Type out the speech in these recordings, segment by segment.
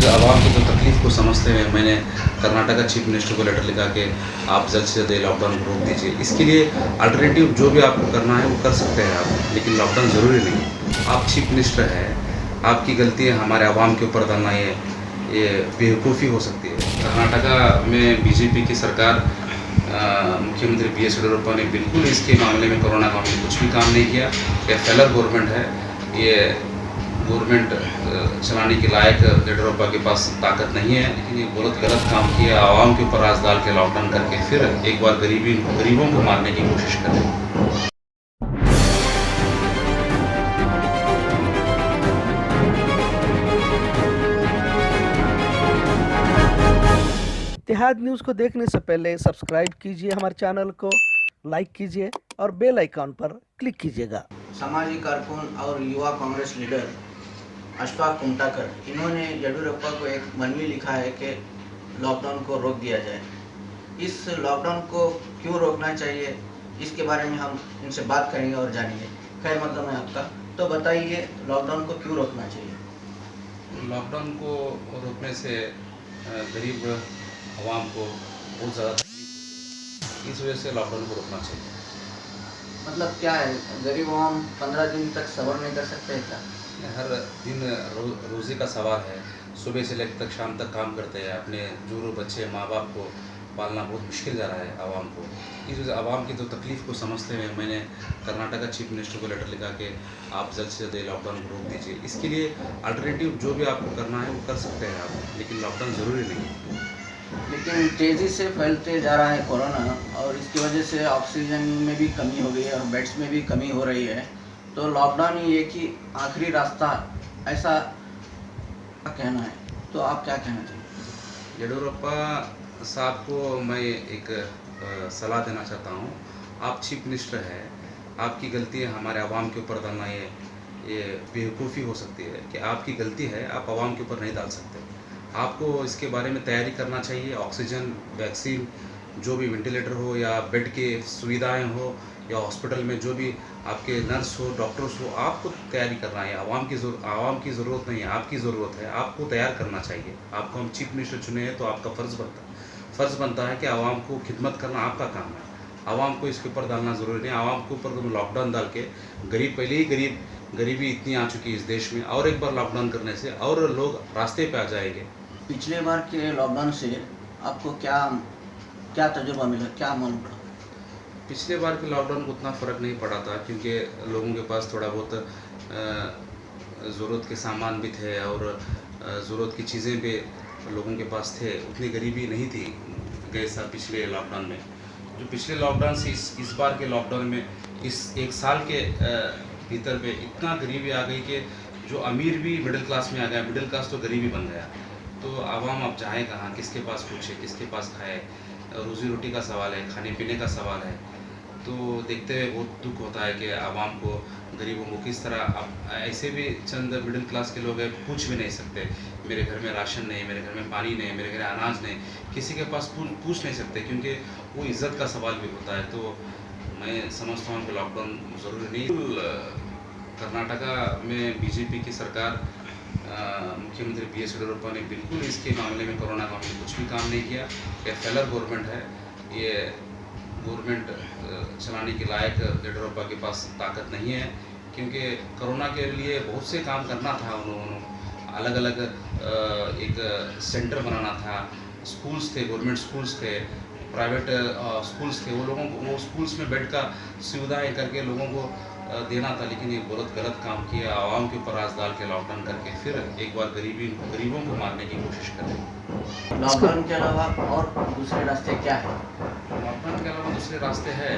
आवाम की जो तकलीफ़ को समझते हुए मैंने कर्नाटक का चीफ मिनिस्टर को लेटर लिखा कि आप जल्द से जल्द ये लॉकडाउन को रोक दीजिए। इसके लिए अल्टरनेटिव जो भी आपको करना है वो कर सकते हैं आप, लेकिन लॉकडाउन ज़रूरी नहीं। आप चीफ मिनिस्टर हैं, आपकी गलती है हमारे आवाम के ऊपर डालना ये बेवकूफ़ी हो सकती है। कर्नाटका में बीजेपी की सरकार मुख्यमंत्री बी.एस. येडियुरप्पा ने बिल्कुल इसके मामले में कोरोना का मामले कुछ भी काम नहीं किया। ये फेलर गवर्नमेंट है। ये गवर्नमेंट चलाने के लायक येडियुरप्पा के पास ताकत नहीं है, लेकिन ये बहुत गलत काम किया। आवाम के ऊपर राज डाल के लॉकडाउन करके फिर एक बार गरीबों को मारने की कोशिश कर रहे हैं। इतिहाद न्यूज़ को देखने से पहले सब्सक्राइब कीजिए हमारे चैनल को, लाइक कीजिए और बेल आइकॉन पर क्लिक कीजिएगा। सामाजिक कारकुन और युवा कांग्रेस लीडर अशफाक कुमटाकर, इन्होंने येडियुरप्पा को एक मनवी लिखा है कि लॉकडाउन को रोक दिया जाए। इस लॉकडाउन को क्यों रोकना चाहिए, इसके बारे में हम इनसे बात करेंगे और जानेंगे। खैर मतलब है आपका, तो बताइए लॉकडाउन को क्यों रोकना चाहिए। लॉकडाउन को रोकने से गरीब आवाम को बहुत ज़्यादा तकलीफ, इस वजह से लॉकडाउन को रोकना चाहिए। मतलब क्या है, गरीब आवाम 15 दिन तक सब्र नहीं कर सकते क्या? हर दिन रोज़ी का सवाल है। सुबह से लेकर तक शाम तक काम करते हैं, अपने जोरू बच्चे माँ बाप को पालना बहुत मुश्किल जा रहा है आवाम को। इस वजह से आवाम की जो तकलीफ़ को समझते हुए मैंने कर्नाटक का चीफ मिनिस्टर को लेटर लिखा कि आप जल्द से जल्द लॉकडाउन को रोक दीजिए। इसके लिए अल्टरनेटिव जो भी आपको करना है वो कर सकते हैं आप, लेकिन लॉकडाउन ज़रूरी नहीं। लेकिन तेज़ी से फैलते जा रहा है कोरोना, और इसकी वजह से ऑक्सीजन में भी कमी हो गई है और बेड्स में भी कमी हो रही है। तो लॉकडाउन ही एक ही आखिरी रास्ता, ऐसा कहना है, तो आप क्या कहना चाहिए? येडियुरप्पा साहब को मैं एक सलाह देना चाहता हूँ। आप चीफ मिनिस्टर हैं, आपकी गलती है हमारे आवाम के ऊपर डालना ये बेवकूफ़ी हो सकती है कि आपकी गलती है, आप आवाम के ऊपर नहीं डाल सकते। आपको इसके बारे में तैयारी करना चाहिए। ऑक्सीजन, वैक्सीन, जो भी वेंटिलेटर हो या बेड के सुविधाएं हो या हॉस्पिटल में जो भी आपके नर्स हो, डॉक्टर्स हो, आपको तैयारी करना है। आवाम की ज़रूरत नहीं है, आपकी ज़रूरत है। आपको तैयार करना चाहिए। आपको हम चीफ मिनिस्टर चुने हैं तो आपका फ़र्ज़ बनता है कि आवाम को खिदमत करना आपका काम है। आवाम को इसके ऊपर डालना ज़रूरी नहीं। आवाम के ऊपर तुम लॉकडाउन डाल के पहले ही गरीबी इतनी आ चुकी है इस देश में, और एक बार लॉकडाउन करने से और लोग रास्ते पे आ जाएंगे। पिछले बार के लॉकडाउन से आपको क्या क्या तजुर्बा मिला, क्या मालूम पड़ा? पिछले बार के लॉकडाउन को उतना फ़र्क नहीं पड़ा था, क्योंकि लोगों के पास थोड़ा बहुत ज़रूरत के सामान भी थे और ज़रूरत की चीज़ें भी लोगों के पास थे। उतनी गरीबी नहीं थी गए साल पिछले लॉकडाउन में। जो पिछले लॉकडाउन से इस बार के लॉकडाउन में इस एक साल के भीतर में इतना गरीबी आ गई कि जो अमीर भी मिडिल क्लास में आ गया, मिडिल क्लास तो गरीबी बन गया। तो आवाम अब जाए कहाँ, किसके पास पूछे, किसके पास खाए। रोज़ी रोटी का सवाल है, खाने पीने का सवाल है। तो देखते हुए बहुत दुख होता है कि आवाम को, गरीबों को किस तरह, अब ऐसे भी चंद मिडिल क्लास के लोग हैं, पूछ भी नहीं सकते मेरे घर में राशन नहीं, मेरे घर में पानी नहीं, मेरे घर में अनाज नहीं, किसी के पास पूछ नहीं सकते, क्योंकि वो इज़्ज़त का सवाल भी होता है। तो मैं समझता हूँ कि लॉकडाउन ज़रूरी नहीं। कर्नाटका में बीजेपी की सरकार मुख्यमंत्री बी.एस. येडियुरप्पा ने बिल्कुल इसके मामले में कोरोना का मामले कुछ भी काम नहीं किया। ये फेलर गवर्नमेंट है। ये गवर्नमेंट चलाने के लायक येडियुरप्पा के पास ताकत नहीं है, क्योंकि कोरोना के लिए बहुत से काम करना था उन्होंने। अलग अलग एक सेंटर बनाना था, स्कूल्स थे, गवर्नमेंट स्कूल्स थे, प्राइवेट स्कूल्स थे, वो स्कूल्स में बेड का सुविधाएँ करके लोगों को देना था, लेकिन ये बहुत गलत काम किया। आवाम के ऊपर राज डाल के लॉकडाउन करके फिर एक बार गरीबों को मारने की कोशिश कर रहे हैं। लॉकडाउन के अलावा और दूसरे रास्ते क्या है? लॉकडाउन के अलावा दूसरे रास्ते हैं,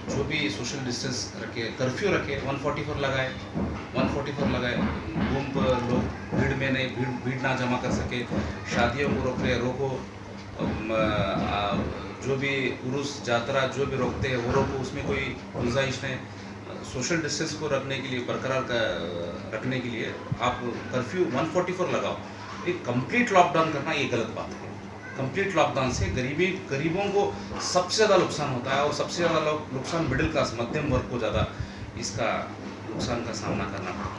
जो भी सोशल डिस्टेंस रखे, कर्फ्यू रखे, 144 लगाए, 144 लगाए। घूम पर लोग भीड़ में नहीं, भीड़ ना जमा कर सके। शादियों को रोको, जो भी उर्स यात्रा जो भी रोकते हैं वो रोको, उसमें कोई गुंजाइश नहीं। सोशल डिस्टेंस को रखने के लिए, बरकरार रखने के लिए आप कर्फ्यू 144 लगाओ। एक कंप्लीट लॉकडाउन करना ये गलत बात है। कंप्लीट लॉकडाउन से गरीबों को सबसे ज़्यादा नुकसान होता है, और सबसे ज़्यादा नुकसान मिडिल क्लास, मध्यम वर्ग को ज़्यादा इसका नुकसान का सामना करना पड़ता है।